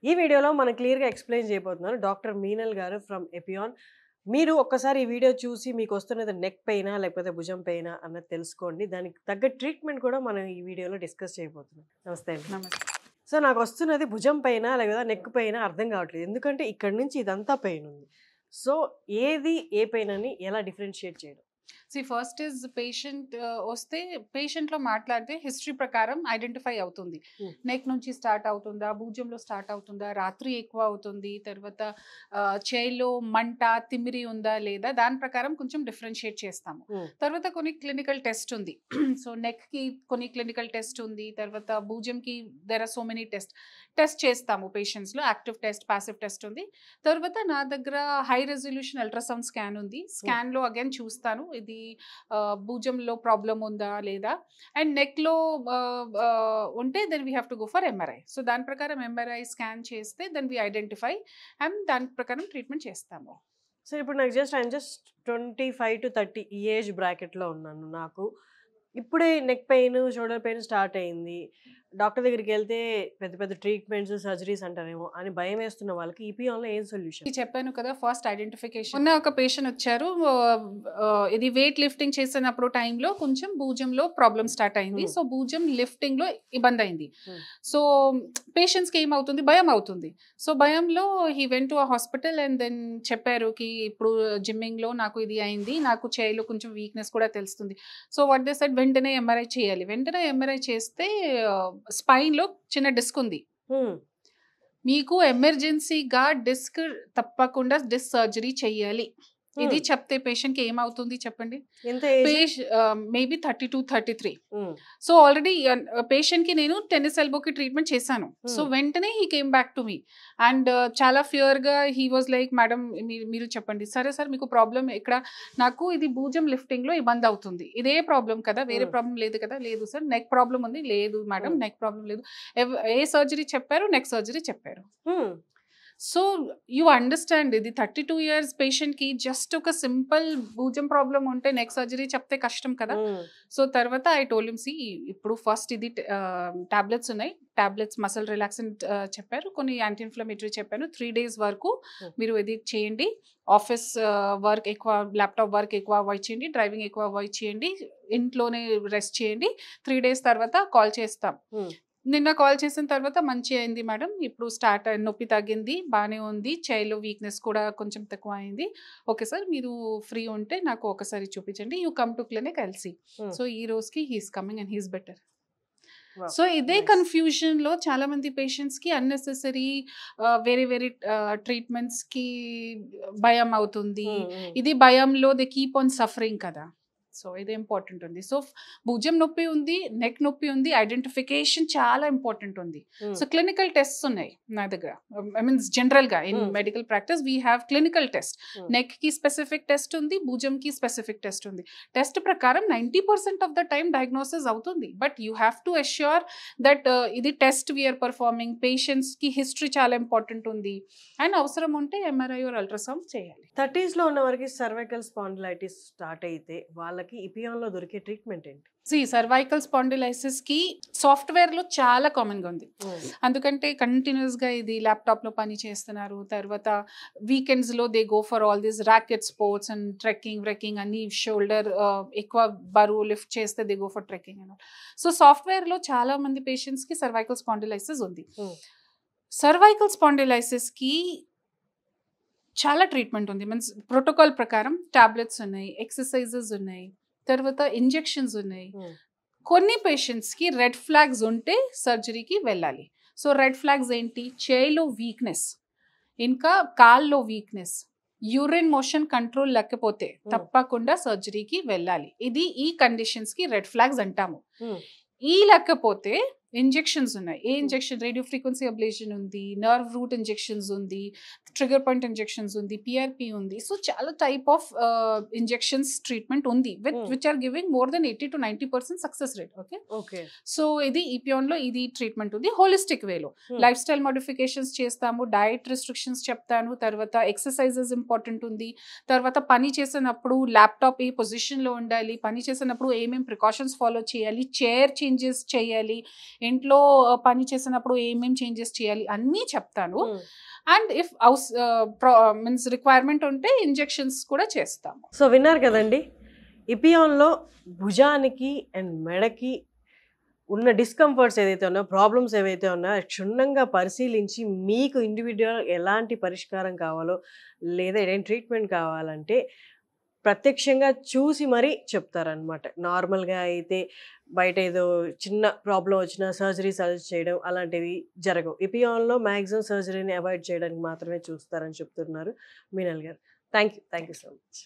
ఈ వీడియోలో మనం క్లియర్‌గా ఎక్స్‌ప్లెయిన్ చేయబోతున్నాను. డాక్టర్ మీనల్ గారు ఫ్రమ్ ఎపియాన్. మీరు ఒక్కసారి ఈ వీడియో చూసి మీకు వస్తున్నది నెక్ పెయినా? లేకపోతే భుజం పెయినా? అన్నది తెలుసుకోండి. దానికి తగ్గ ట్రీట్మెంట్ కూడా మనం ఈ వీడియోలో డిస్కస్ చేయబోతున్నాం. నమస్తే అండి. నమస్తే. సో, నాకొస్తున్నది భుజం పెయినా? లేదా నెక్ పెయినా? అర్థం కావట్లేదు. ఎందుకంటే ఇక్కడి నుంచి ఇదంతా పెయిన్ ఉంది. సో, ఏది ఏ పెయిన్ అని ఎలా డిఫరెన్షియేట్ చేయడం? ఫస్ట్ ఇస్ పేషెంట్ వస్తే పేషెంట్‌లో మాట్లాడితే హిస్టరీ ప్రకారం ఐడెంటిఫై అవుతుంది. నెక్ నుంచి స్టార్ట్ అవుతుందా? భుజంలో స్టార్ట్ అవుతుందా? రాత్రి ఎక్కువ అవుతుంది. తర్వాత చేయిలో మంట, తిమ్మిరి ఉందా లేదా? దాని ప్రకారం కొంచెం డిఫరెన్షియేట్ చేస్తాము. తర్వాత కొన్ని క్లినికల్ టెస్ట్ ఉంది. సో నెక్‌కి కొన్ని క్లినికల్ టెస్ట్ ఉంది. తర్వాత భుజంకి there are so many test చేస్తాము పేషెంట్స్‌లో. యాక్టివ్ టెస్ట్, పాసివ్ టెస్ట్ ఉంది. తర్వాత నా దగ్గర హై రెజల్యూషన్ అల్ట్రాసౌండ్ స్కాన్ ఉంది. స్కాన్‌లో అగైన్ చూస్తాను ఇది భుజంలో ప్రాబ్లం ఉందా లేదా, అండ్ నెక్లో ఉంటే then we have to go for MRI. So దాని ప్రకారం ఎంఆర్ఐ స్కాన్ చేస్తే దెన్ వీ ఐడెంటిఫై అండ్ దాని ప్రకారం ట్రీట్మెంట్ చేస్తాము. సో, ఇప్పుడు నాకు ఐయామ్ జస్ట్ 25-30 ఈ ఏజ్ బ్రాకెట్‌లో ఉన్నాను. నాకు ఇప్పుడే neck pain, shoulder pain start అయింది. డాక్టర్ దగ్గరికెళ్తే పెద్ద పెద్ద ట్రీట్మెంట్స్, సర్జరీస్ అంటారేమో అని భయమేస్తున్న వాళ్ళకి ఈపీఆన్‌లో ఏం సొల్యూషన్? చెప్పాను కదా, ఫస్ట్ ఐడెంటిఫికేషన్. ఉన్న ఒక పేషెంట్ వచ్చారు, ఇది వెయిట్ లిఫ్టింగ్ చేసినప్పుడు టైంలో కొంచెం భుజంలో ప్రాబ్లమ్ స్టార్ట్ అయింది. సో భుజం లిఫ్టింగ్ లో ఇబ్బంది అయింది. సో పేషెంట్స్కి ఏమవుతుంది, భయం అవుతుంది. సో భయంలో he went to a hospital and then చెప్పారు కి ఇప్పుడు జిమ్మింగ్ లో నాకు ఇది అయింది, నాకు చేయిలో కొంచెం వీక్నెస్ కూడా తెలుస్తుంది. సో వాట్ దే సెడ్, వెంటనే ఎంఆర్ఐ చేయాలి. వెంటనే ఎంఆర్ఐ చేస్తే స్పైన్ లో చిన్న డిస్క్ ఉంది, మీకు ఎమర్జెన్సీగా డిస్క్ తప్పకుండా డిస్క్ సర్జరీ చెయ్యాలి. ఇది చెప్తే పేషెంట్కి ఏమవుతుంది చెప్పండి? మేబీ 32-33. సో ఆల్రెడీ పేషెంట్కి నేను టెన్నిస్ ఎల్బోకి ట్రీట్మెంట్ చేశాను. సో వెంటనే he came back to me and చాలా ఫియర్గా హీ వాజ్ లైక్, మేడం మీరు చెప్పండి. సరే సార్, మీకు ప్రాబ్లం ఇక్కడ, నాకు ఇది భుజం లిఫ్టింగ్లో ఇబ్బంది అవుతుంది. ఇదే ప్రాబ్లం కదా, వేరే ప్రాబ్లం లేదు కదా? లేదు సార్. నెక్ ప్రాబ్లం ఉంది? లేదు మేడం, నెక్ ప్రాబ్లం లేదు. ఏ సర్జరీ చెప్పారు? నెక్ సర్జరీ చెప్పారు. సో యూ అండర్స్టాండ్, ఇది 32 years పేషెంట్కి జస్ట్ ఒక సింపుల్ భుజం ప్రాబ్లం ఉంటే నెక్ సర్జరీ చెప్తే కష్టం కదా. సో తర్వాత ఐ టోల్డ్ హిమ్, సి ఇప్పుడు ఫస్ట్ ఇది టాబ్లెట్స్ ఉన్నాయి, టాబ్లెట్స్ మసల్ రిలాక్సెంట్ చెప్పారు, కొన్ని యాంటీ ఇన్ఫ్లమేటరీ చెప్పాను. 3 days వరకు మీరు ఇది చేయండి. ఆఫీస్ వర్క్ ఎక్కువ, ల్యాప్టాప్ వర్క్ ఎక్కువ అవాయిడ్ చేయండి, డ్రైవింగ్ ఎక్కువ అవాయిడ్ చేయండి, ఇంట్లోనే రెస్ట్ చేయండి. 3 days తర్వాత కాల్ చేస్తాం. నిన్న కాల్ చేసిన తర్వాత మంచి అయింది మేడం, ఇప్పుడు స్టార్ట్ నొప్పి తగ్గింది, బాగానే ఉంది, చేయిలో వీక్నెస్ కూడా కొంచెం తక్కువ అయింది. ఓకే సార్, మీరు ఫ్రీ ఉంటే నాకు ఒకసారి చూపించండి, you come to clinic LC. So ఈ రోజుకి he's coming and he's better. So ఇదే కన్ఫ్యూజన్ లో చాలా మంది పేషెంట్స్ కి అన్నెసెసరీ వేరే వేరే ట్రీట్మెంట్స్ కి భయం అవుతుంది. ఇది భయంలో దే కీప్ ఆన్ సఫరింగ్ కదా. సో ఇది ఇంపార్టెంట్ ఉంది. సో భుజం నొప్పి ఉంది, నెక్ నొప్పి ఉంది, ఐడెంటిఫికేషన్ చాలా ఇంపార్టెంట్ ఉంది. సో క్లినికల్ టెస్ట్ ఉన్నాయి నా దగ్గర. ఐ మీన్స్ జనరల్ గా in medical practice we have clinical test. Neck కి స్పెసిఫిక్ టెస్ట్ ఉంది, భుజం కి స్పెసిఫిక్ టెస్ట్ ఉంది. టెస్ట్ ప్రకారం 90% ఆఫ్ ద టైం డయాగ్నోసిస్ అవుతుంది. But you have to assure that ఇది టెస్ట్ వీఆర్ పర్ఫార్మింగ్. పేషెంట్స్ కి హిస్టరీ చాలా ఇంపార్టెంట్ ఉంది అండ్ అవసరం ఉంటే ఎంఆర్ఐ ఆర్ అల్ట్రాసౌండ్ చేయాలి. 30s లో ఉన్న వారికి సర్వైకల్ స్పాండిలైటిస్ స్టార్ట్ అయితే వాళ్ళకి ఇపియాన్లో దొరికే ట్రీట్మెంట్ ఏంటి? సర్వైకల్ స్పాండిలైసిస్ కి సాఫ్ట్వేర్ లో చాలా కామన్ గా ఉంది. అందుకంటే కంటిన్యూస్ గా ఇది ల్యాప్టాప్ లో పని చేస్తున్నారు. తర్వాత వీకెండ్స్ లో they go for all this racket sports and trekking అన్ని, షోల్డర్ ఎక్కువ బరువు లిఫ్ట్ చేస్తే they go for trekking and. So software లో చాలా మంది పేషెంట్స్ కి సర్వైకల్ స్పాండిలైసిస్ ఉంది. సర్వైకల్ స్పాండిలైసిస్ కి చాలా ట్రీట్మెంట్ ఉంది. మీన్స్ ప్రోటోకాల్ ప్రకారం టాబ్లెట్స్ ఉన్నాయి, ఎక్సర్సైజెస్ ఉన్నాయి, తర్వాత ఇంజెక్షన్స్ ఉన్నాయి. కొన్ని పేషెంట్స్కి రెడ్ ఫ్లాగ్స్ ఉంటే సర్జరీకి వెళ్ళాలి. సో రెడ్ ఫ్లాగ్స్ ఏంటి? చేయిలో వీక్నెస్, ఇంకా కాల్లో వీక్నెస్, యూరిన్ మోషన్ కంట్రోల్ లేకపోతే తప్పకుండా సర్జరీకి వెళ్ళాలి. ఇది ఈ కండిషన్స్కి రెడ్ ఫ్లాగ్స్ అంటాము. ఈ లేకపోతే ఇంజెక్షన్స్ ఉన్నాయి. ఏ ఇంజెక్షన్? రేడియో ఫ్రీక్వెన్సీ అబ్లేషన్ ఉంది, నర్వ్ రూట్ ఇంజెక్షన్స్ ఉంది, ట్రిగర్ పాయింట్ ఇంజెక్షన్స్ ఉంది, పిఆర్పి ఉంది. సో చాలా టైప్ ఆఫ్ ఇంజెక్షన్స్ ట్రీట్మెంట్ ఉంది which are giving more than 80-90% success rate. Okay, so ఇది ఈపియాన్ లో ఇది ట్రీట్మెంట్ ఉంది. హోలిస్టిక్ వేలో లైఫ్ స్టైల్ మోడిఫికేషన్స్ చేస్తాము, డయట్ రిస్ట్రిక్షన్స్ చెప్తాను, తర్వాత ఎక్సర్సైజెస్ ఇంపార్టెంట్ ఉంది, తర్వాత పని చేసినప్పుడు ల్యాప్టాప్ ఏ పొజిషన్ లో ఉండాలి, పని చేసినప్పుడు ఏమేమి ప్రికాషన్స్ ఫాలో చేయాలి, చైర్ చేంజెస్ చేయాలి, ఇంట్లో పని చేసినప్పుడు ఏమేమి చేంజెస్ చేయాలి అన్నీ చెప్తాను. అండ్ ఇఫ్ మీన్స్ రిక్వైర్మెంట్ ఉంటే ఇంజెక్షన్స్ కూడా చేస్తాము. సో విన్నారు కదండి, ఇపియాన్లో భుజానికి అండ్ మెడకి ఉన్న డిస్కంఫర్ట్స్ ఏదైతే ఉన్నాయో, ప్రాబ్లమ్స్ ఏవైతే ఉన్నాయో క్షుణ్ణంగా పరిశీలించి మీకు ఇండివిజువల్ ఎలాంటి పరిష్కారం కావాలో లేదా ఏదైనా ట్రీట్మెంట్ కావాలంటే ప్రత్యక్షంగా చూసి మరీ చెప్తారనమాట. నార్మల్గా అయితే బయట ఏదో చిన్న ప్రాబ్లం వచ్చినా సర్జరీ సజెస్ట్ చేయడం అలాంటివి జరగవు. ఇపియాన్లో మ్యాక్సిమం సర్జరీని అవాయిడ్ చేయడానికి మాత్రమే చూస్తారని చెప్తున్నారు మీనల్ గారు. Thank you so much.